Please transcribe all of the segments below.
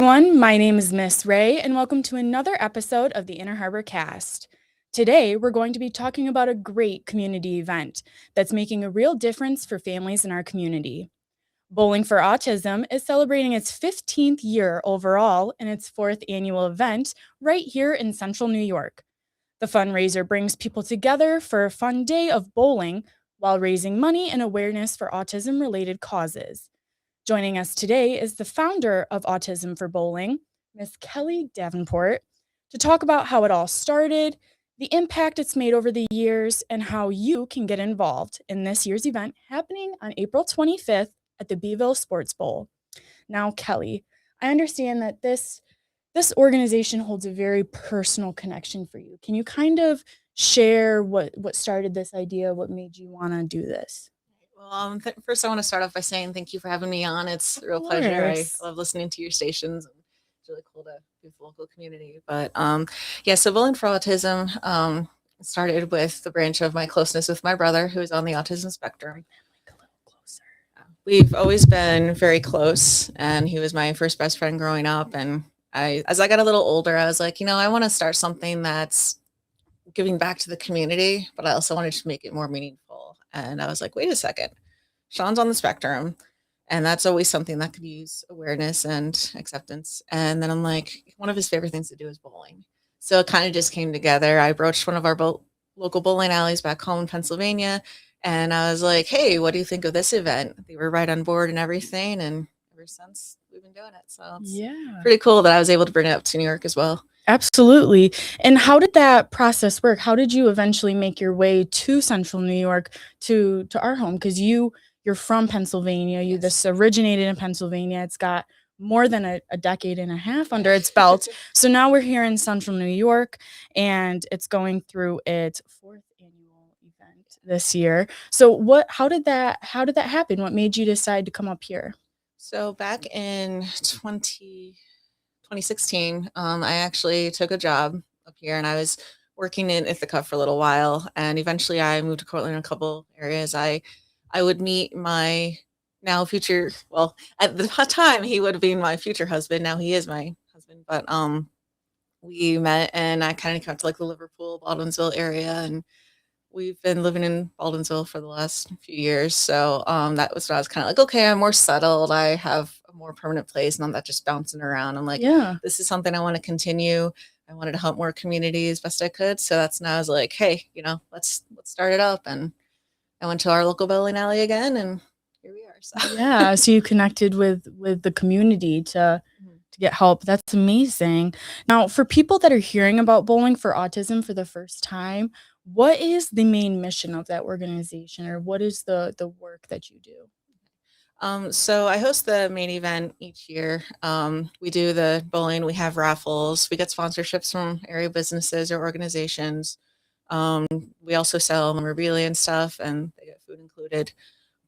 Everyone, my name is Miss Ray, and welcome to another episode of the Inner Harbor Cast. Today, we're going to be talking about a great community event that's making a real difference for families in our community. Bowling for Autism is celebrating its 15th year overall and its fourth annual event right here in Central New York. The fundraiser brings people together for a fun day of bowling while raising money and awareness for autism related causes. Joining us today is the founder of Autism for Bowling, Miss Kelly Davenport, to talk about how it all started, the impact it's made over the years, and how you can get involved in this year's event happening on April 25th at the B-ville Sports Bowl. Now, Kelly, I understand that this organization holds a very personal connection for you. Can you kind of share what started this idea, what made you want to do this? Well, first I want to start off by saying thank you for having me on. It's a real Of pleasure. I course. love listening to your stations. And it's really cool to be with the local community. But yeah, so Bowling for Autism started with the branch of my closeness with my brother, who is on the autism spectrum. Like a little closer. We've always been very close, and he was my first best friend growing up. And as I got a little older, I was like, I want to start something that's giving back to the community, but I also wanted to make it more meaningful. And I was like, wait a second, Sean's on the spectrum, and that's always something that could use awareness and acceptance. And then I'm like, one of his favorite things to do is bowling. So it kind of just came together. I broached one of our local bowling alleys back home in Pennsylvania, and I was like, hey, what do you think of this event? They were right on board and everything. And ever since, we've been doing it. So it's Yeah. pretty cool that I was able to bring it up to New York as well. Absolutely. And how did that process work? How did you eventually make your way to Central New York to our home? Because you're from Pennsylvania. Yes. This originated in Pennsylvania. It's got more than a decade and a half under its belt. So now we're here in Central New York, and it's going through its fourth annual event this year. So how did that happen? What made you decide to come up here? So back in 2016, I actually took a job up here, and I was working in Ithaca for a little while. And eventually I moved to Cortland in a couple areas. I would meet my now future, well, at the time he would have been my future husband. Now he is my husband, but we met, and I kind of got to like the Liverpool, Baldwinsville area, and we've been living in Baldwinsville for the last few years. So that was when I was kind of like, okay, I'm more settled. I have a more permanent place, and I'm not just bouncing around. I'm like, Yeah. this is something I want to continue. I wanted to help more communities best I could. So that's now I was like, hey, let's start it up. And I went to our local bowling alley again, and here we are. So Yeah, so you connected with the community to get help. That's amazing. Now, for people that are hearing about Bowling for Autism for the first time, what is the main mission of that organization, or what is the work that you do? So I host the main event each year. We do the bowling, we have raffles, we get sponsorships from area businesses or organizations. Um, we also sell memorabilia and stuff, and they get food included.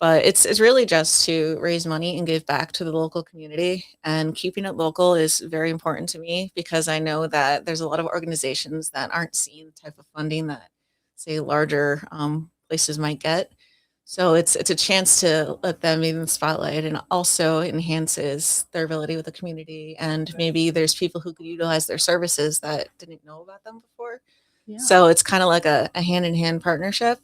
But it's really just to raise money and give back to the local community. And keeping it local is very important to me because I know that there's a lot of organizations that aren't seeing the type of funding that, say, larger places might get. So it's a chance to let them be in the spotlight, and also enhances their ability with the community. And maybe there's people who could utilize their services that didn't know about them before. Yeah. So it's kind of like a hand in hand partnership.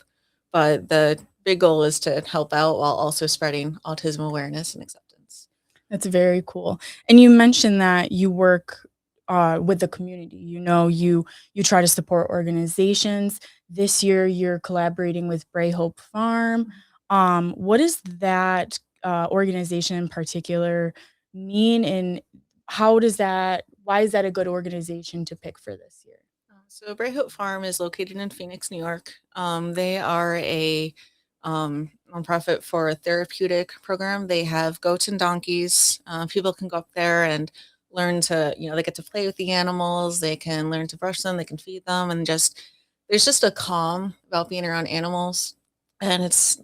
But the big goal is to help out while also spreading autism awareness and acceptance. That's very cool. And you mentioned that you work with the community. You try to support organizations. This year, you're collaborating with Bray Hope Farm. What does that organization in particular mean, and why is that a good organization to pick for this year? So Brayhope Farm is located in Phoenix, New York. They are a nonprofit for a therapeutic program. They have goats and donkeys. People can go up there and learn to, they get to play with the animals. They can learn to brush them. They can feed them, and there's just a calm about being around animals. And it's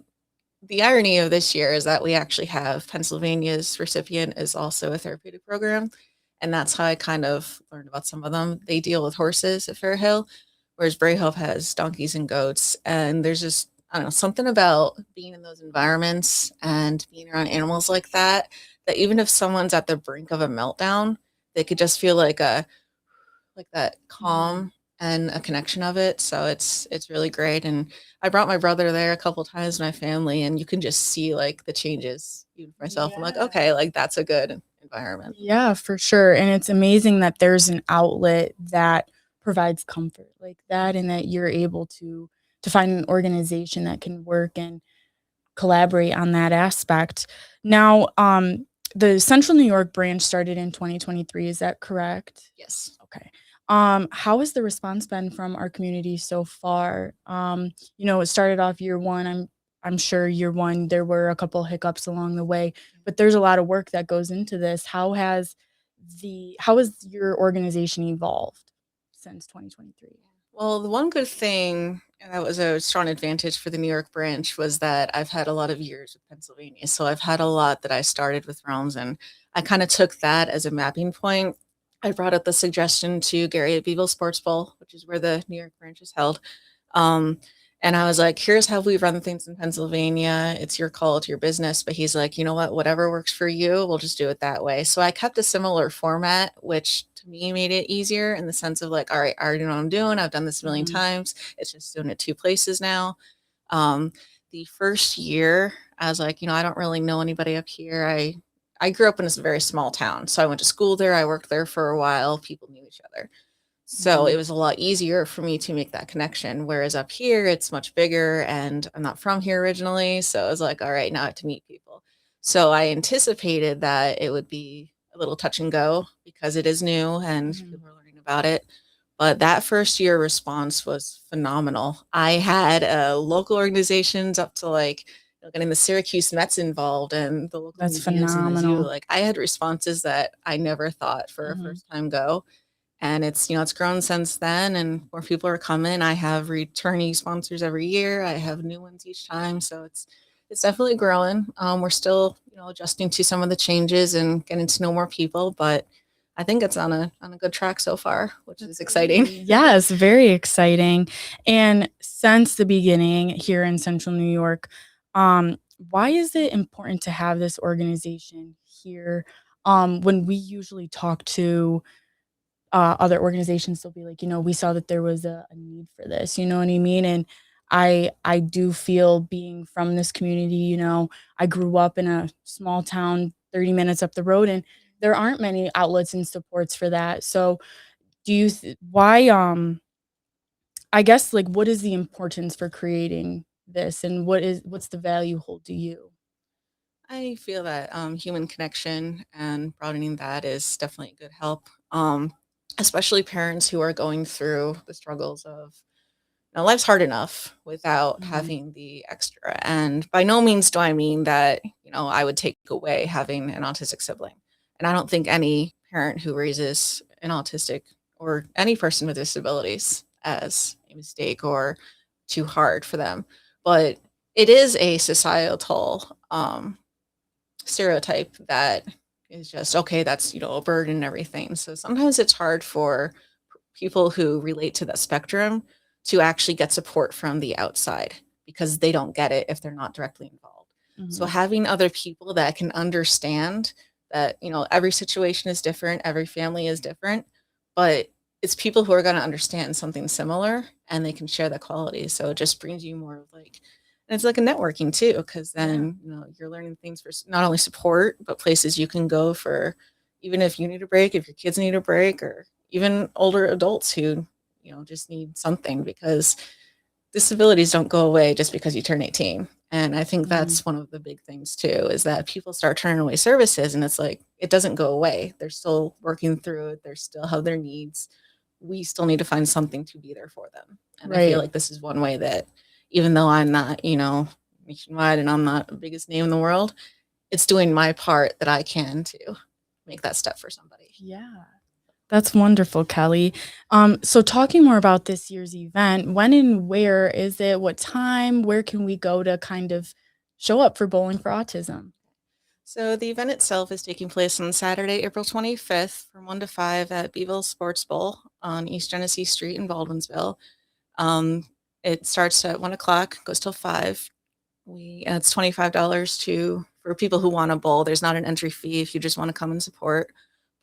the irony of this year is that we actually have Pennsylvania's recipient is also a therapeutic program. And that's how I kind of learned about some of them. They deal with horses at Fairhill, whereas Brayhope has donkeys and goats. And there's just, I don't know, something about being in those environments and being around animals like that, that even if someone's at the brink of a meltdown, they could just feel like that Mhm. calm and a connection of it. So it's really great. And I brought my brother there a couple times, my family, and you can just see like the changes even for myself. I'm like, Yeah. okay, like that's a good environment. Yeah, for sure. And it's amazing that there's an outlet that provides comfort like that and that you're able to find an organization that can work and collaborate on that aspect. Now, the Central New York branch started in 2023, is that correct? Yes. Okay. How has the response been from our community so far? It started off year one. I'm sure year one there were a couple hiccups along the way, but there's a lot of work that goes into this. How has your organization evolved since 2023? Well, the one good thing, and that was a strong advantage for the New York branch, was that I've had a lot of years with Pennsylvania. So I've had a lot that I started with Realms, and I kind of took that as a mapping point. I brought up the suggestion to Gary at B-ville Sports Bowl, which is where the New York branch is held. Um, and I was like, here's how we run things in Pennsylvania. It's your call, it's your business. But he's like, you know what? Whatever works for you, we'll just do it that way. So I kept a similar format, which to me made it easier in the sense of like, all right, I already know what I'm doing. I've done this a million Mhm. times. It's just doing it two places now. Um, the first year, I was like, I don't really know anybody up here. I grew up in a very small town, so I went to school there. I worked there for a while. People knew each other. So it Mhm. was a lot easier for me to make that connection. Whereas up here, it's much bigger and I'm not from here originally. So I was like, all right, now I have to meet people. So I anticipated that it would be a little touch and go because it is new and Mhm. people are learning about it. But that first year response was phenomenal. I had local organizations up to like getting the Syracuse Mets involved and the local That's museums and the zoo. phenomenal. Like I had responses that I never thought for a Mhm. first time go, and it's grown since then and more people are coming. I have returning sponsors every year. I have new ones each time. So it's definitely growing. We're still, adjusting to some of the changes and getting to know more people, but I think it's on a good track so far, which is That's exciting. great. Yes, very exciting. And since the beginning here in Central New York, why is it important to have this organization here? When we usually talk to other organizations, they'll be like, we saw that there was a need for this, you know what I mean? And I do feel being from this community, I grew up in a small town 30 minutes up the road and there aren't many outlets and supports for that. So do you why I guess like what is the importance for creating this and what's the value hold to you? I feel that human connection and broadening that is definitely a good help, especially parents who are going through the struggles of life's hard enough without Mhm. having the extra. And by no means do I mean that, I would take away having an autistic sibling. And I don't think any parent who raises an autistic or any person with disabilities as a mistake or too hard for them. But it is a societal stereotype that is just okay, that's, a burden and everything. So sometimes it's hard for people who relate to the spectrum to actually get support from the outside because they don't get it if they're not directly involved. So Mhm. having other people that can understand that, every situation is different, every family is different, but it's people who are going to understand something similar and they can share the quality. So it just brings you more of like, and it's like a networking too, because Yeah. then, you're learning things for not only support, but places you can go for, even if you need a break, if your kids need a break, or even older adults who, just need something because disabilities don't go away just because you turn 18. And I think Mhm. that's one of the big things too, is that people start turning away services and it's like, it doesn't go away. They're still working through it. They still have their needs. We still need to find something to be there for them. And I feel Right. like this is one way that even though I'm not, nationwide and I'm not the biggest name in the world, it's doing my part that I can to make that step for somebody. Yeah. That's wonderful, Kelly. So talking more about this year's event, when and where is it? What time? Where can we go to kind of show up for Bowling for Autism? So the event itself is taking place on Saturday, April 25th from 1 to 5 at B-ville Sports Bowl on East Genesee Street in Baldwinsville. Um, it starts at 1 o'clock, goes till 5. It's $25 to for people who want to bowl. There's not an entry fee if you just want to come and support.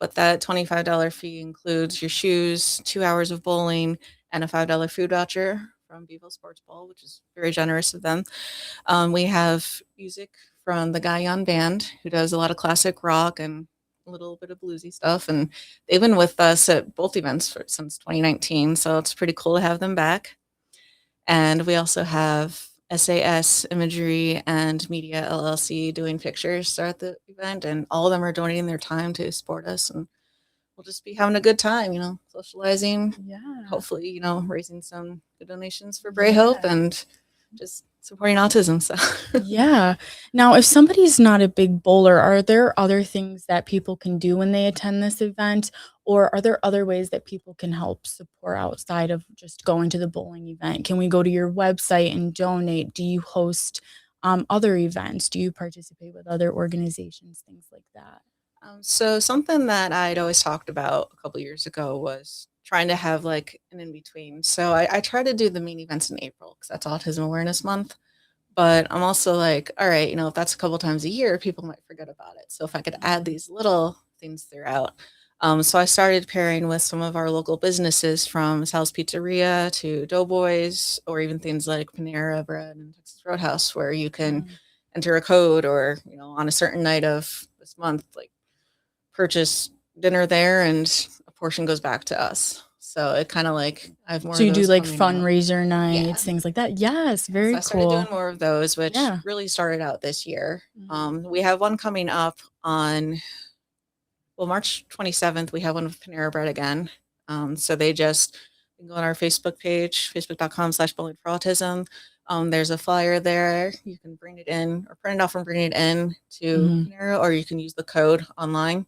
but that $25 fee includes your shoes, 2 hours of bowling, and a $5 food voucher from B-ville Sports Bowl, which is very generous of them. We have music from the Guyon Band, who does a lot of classic rock and a little bit of bluesy stuff, and they've been with us at both events since 2019, so it's pretty cool to have them back. And we also have SAS Imagery and Media LLC doing pictures at the event, and all of them are donating their time to support us, and we'll just be having a good time, socializing, Yeah. hopefully, raising some good donations for Bray Hope and just supporting autism. So Yeah. Now, if somebody's not a big bowler, are there other things that people can do when they attend this event? Or are there other ways that people can help support outside of just going to the bowling event? Can we go to your website and donate? Do you host other events? Do you participate with other organizations, things like that? So something that I'd always talked about a couple years ago was trying to have like an in between. So I try to do the main events in April because that's Autism Awareness Month. But I'm also like, all right, if that's a couple times a year, people might forget about it. So if I could add these little things throughout. So I started pairing with some of our local businesses, from Sal's Pizzeria to Doughboys, or even things like Panera Bread and Texas Roadhouse, where you can enter a code, or, on a certain night of this month, like, purchase dinner there and a portion goes back to us. So it kind of like I have more So of you do those like coming out. fundraiser Yeah. nights, things like that? Yes, So very I started doing cool. more of those, which Yeah. really started out this year. Mhm. We have one coming up on, March 27th. We have one with Panera Bread again. So you can go on our Facebook page, facebook.com/bowling for autism. There's a flyer there. You can bring it in or print it off and bring it in to Mhm. Panera, or you can use the code online.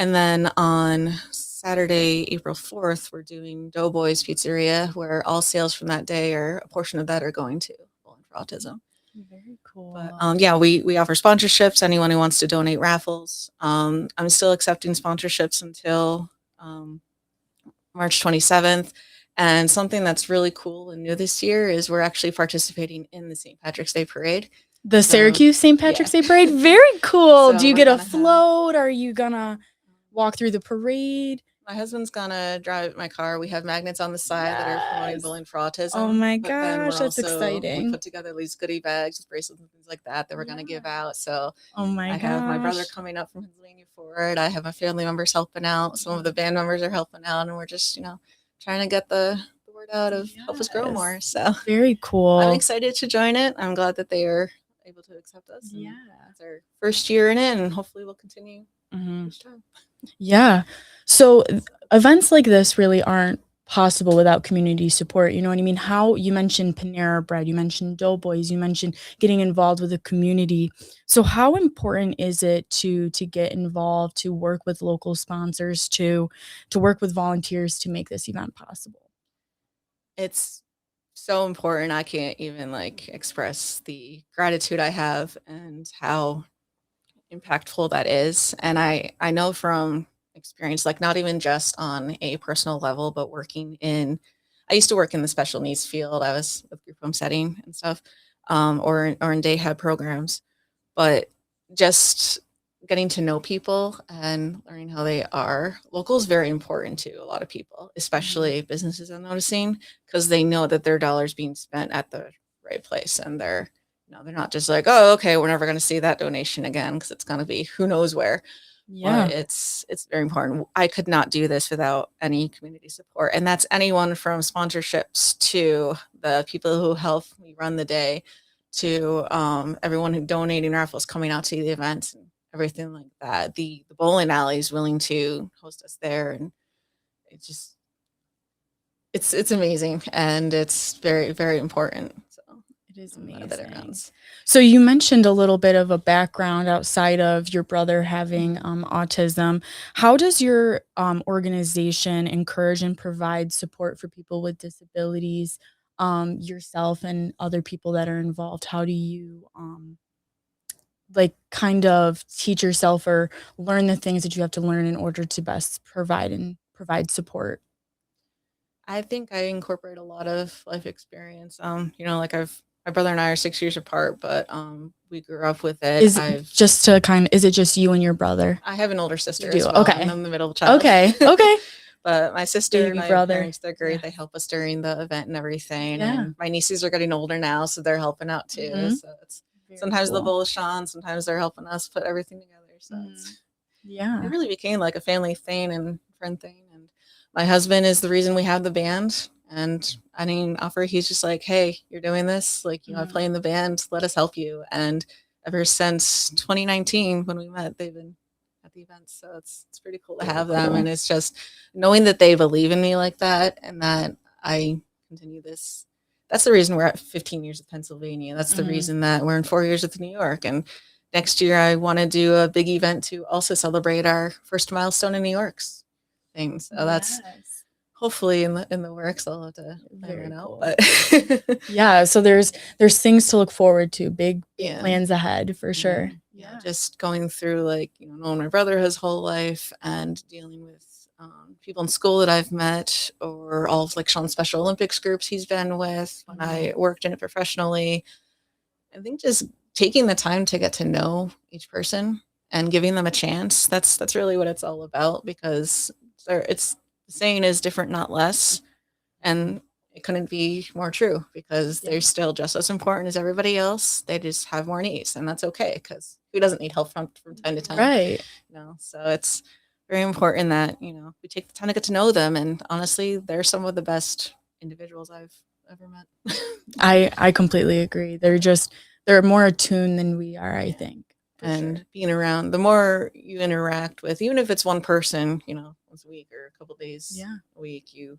And then on Saturday, April 4th, we're doing Doughboys Pizzeria, where all sales from that day, or a portion of that, are going to Bowling for Autism. Very But cool. yeah, we offer sponsorships. Anyone who wants to donate raffles. I'm still accepting sponsorships until March 27th. And something that's really cool and new this year is we're actually participating in the St. Patrick's Day Parade. The So, Syracuse St. Patrick's yeah. Day Parade? Very cool. So Do you we're get a gonna have float? Are you gonna walk through the parade? my husband's gonna drive my car. We have magnets on the side that are promoting Yes. Bowling for Autism. Oh my But then gosh, that's we exciting. put together these goodie bags with bracelets and things like that we're gonna give out. So Oh my I have my brother gosh. coming up from Pennsylvania for it. I have my family members helping out. Some of the band members are helping out, and we're just, trying to get the word out of help us grow more. Yes. So Very I'm cool. excited to join it. I'm glad that they are able to accept us. Yeah. It's our first year in it, and hopefully we'll continue each time. Yeah. So events like this really aren't possible without community support. You know what I mean? How you mentioned Panera Bread, you mentioned Doughboys, you mentioned getting involved with the community. So how important is it to get involved, to work with local sponsors, to work with volunteers to make this event possible? It's so important. I can't even express the gratitude I have and how impactful that is. And I know from experience, like, not even just on a personal level, but I used to work in the special needs field. I was with group home setting and stuff, or in day hab programs. But just getting to know people and learning how they are local is very important to a lot of people, especially businesses. I'm noticing, because they know that their dollars being spent at the right place, and they're not just like, oh, okay, we're never going to see that donation again because it's going to be who knows where. Yeah. But it's very important. I could not do this without any community support, and that's anyone from sponsorships to the people who help me run the day, to everyone who donating raffles, coming out to the events, and everything like that. The bowling alley is willing to host us there, and it's just it's amazing, and it's very, very important. So It is I'm glad that it amazing. runs. So you mentioned a little bit of a background outside of your brother having autism. How does your organization encourage and provide support for people with disabilities, yourself and other people that are involved? How do you like kind of teach yourself or learn the things that you have to learn in order to best provide support? I think I incorporate a lot of life experience. Like, I've my brother and I are 6 years apart, but we grew up with it. Is it just you and your brother? I have an older sister You do? as well, Okay. and I'm the middle child. Okay. But my sister Baby and I brother. have parents, they're great. Yeah. They help us during the event and everything. Yeah. And my nieces are getting older now, so they're helping out too. Mhm. So it's sometimes the cool. bowl is Sean, sometimes they're helping us put everything together. So it's, Yeah. it really became like a family thing and friend thing. And my husband is the reason we have the band. And I mean, offer, he's just like, hey, you're doing this. Like, you know, I play in the band. Let us help you. And ever since 2019, when we met, they've been at the events. So it's pretty cool to have them. And it's just knowing that they believe in me like that and that I continue this. That's the reason we're at 15 years of Pennsylvania. That's the reason that we're in 4 years with New York. And next year, I want to do a big event to also celebrate our first milestone in New York's thing. So that's hopefully in the works. I'll have to figure it out. But yeah, so there's things to look forward to, big plans ahead for sure. Yeah, just going through like, you know, knowing my brother his whole life and dealing with people in school that I've met, or all of like Sean's Special Olympics groups he's been with when I worked in it professionally. I think just taking the time to get to know each person and giving them a chance. That's really what it's all about, because it's the saying is different, not less. And it couldn't be more true, because they're still just as important as everybody else. They just have more needs, and that's okay, because who doesn't need help from time to time? Right. You know, so it's very important that, you know, we take the time to get to know them. And honestly, they're some of the best individuals I've ever met. I completely agree. They're more attuned than we are, I think. And being around, the more you interact with, even if it's one person, you know, once a week or a couple days a week, you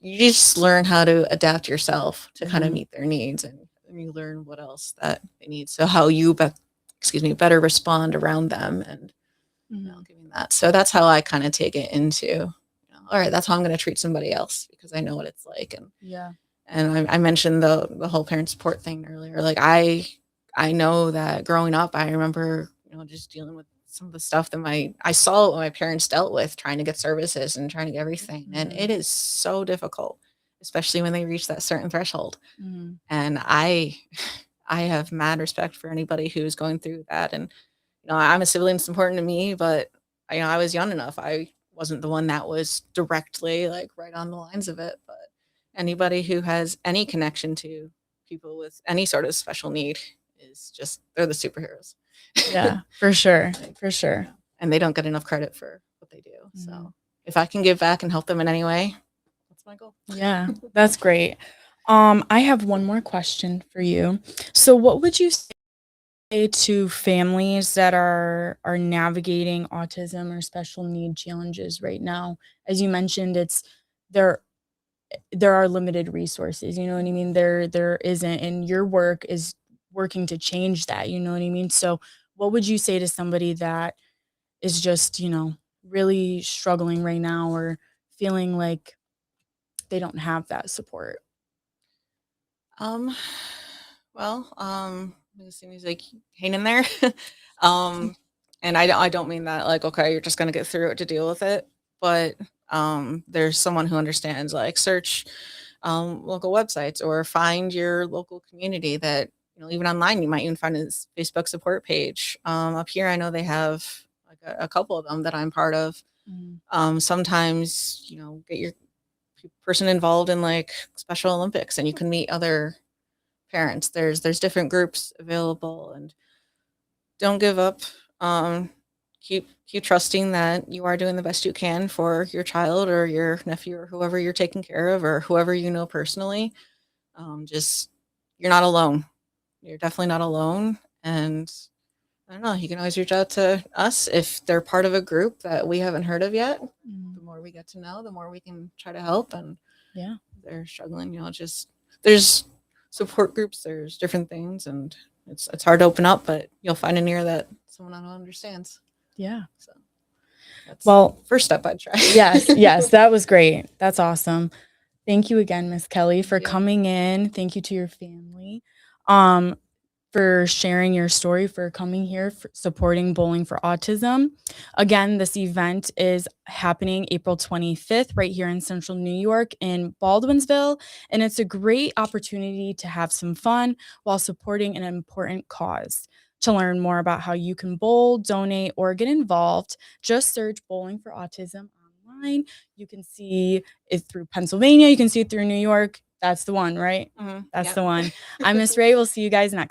just learn how to adapt yourself to kind of meet their needs, and you learn what else that they need. So how you better respond around them, and you know, giving that. So that's how I kind of take it into, you know, all right, that's how I'm going to treat somebody else, because I know what it's like. And and I mentioned the whole parent support thing earlier. Like I know that growing up, I remember, you know, just dealing with some of the stuff that I saw what my parents dealt with, trying to get services and trying to get everything. And it is so difficult, especially when they reach that certain threshold. And I have mad respect for anybody who's going through that. And, you know, I'm a sibling, it's important to me, but you know, I was young enough. I wasn't the one that was directly like right on the lines of it, but anybody who has any connection to people with any sort of special need is just, they're the superheroes. Yeah, for sure. For sure. And they don't get enough credit for what they do. So if I can give back and help them in any way, that's my goal. Yeah, that's great. I have one more question for you. So what would you say to families that are navigating autism or special need challenges right now? As you mentioned, there are limited resources, you know what I mean? There isn't, and your work is working to change that, you know what I mean? So what would you say to somebody that is just, you know, really struggling right now, or feeling like they don't have that support? It seems like hang in there. And I don't mean that like, okay, you're just gonna get through it to deal with it, but there's someone who understands, like search local websites, or find your local community that, you know, even online, you might even find his Facebook support page. Up here, I know they have like a couple of them that I'm part of. Sometimes, you know, get your person involved in like Special Olympics, and you can meet other parents. There's different groups available, and don't give up. Keep trusting that you are doing the best you can for your child or your nephew or whoever you're taking care of, or whoever you know personally. Just, you're not alone. You're definitely not alone. And I don't know, you can always reach out to us if they're part of a group that we haven't heard of yet. The more we get to know, the more we can try to help. And Yeah. if they're struggling, you know, just, there's support groups, there's different things, and it's hard to open up, but you'll find an ear that someone I know understands. Yeah. So that's Well, first step I'd try. yes, that was great. That's awesome. Thank you again, Miss Kelly, for you. coming in. Thank you to your family. Um, for sharing your story, for coming here, for supporting Bowling for Autism. Again, this event is happening April 25th right here in Central New York in Baldwinsville, and it's a great opportunity to have some fun while supporting an important cause. To learn more about how you can bowl, donate, or get involved, just search Bowling for Autism online. You can see it through Pennsylvania, you can see it through New York. That's the one, right? That's Yep. the one. I'm Miss Ray. We'll see you guys next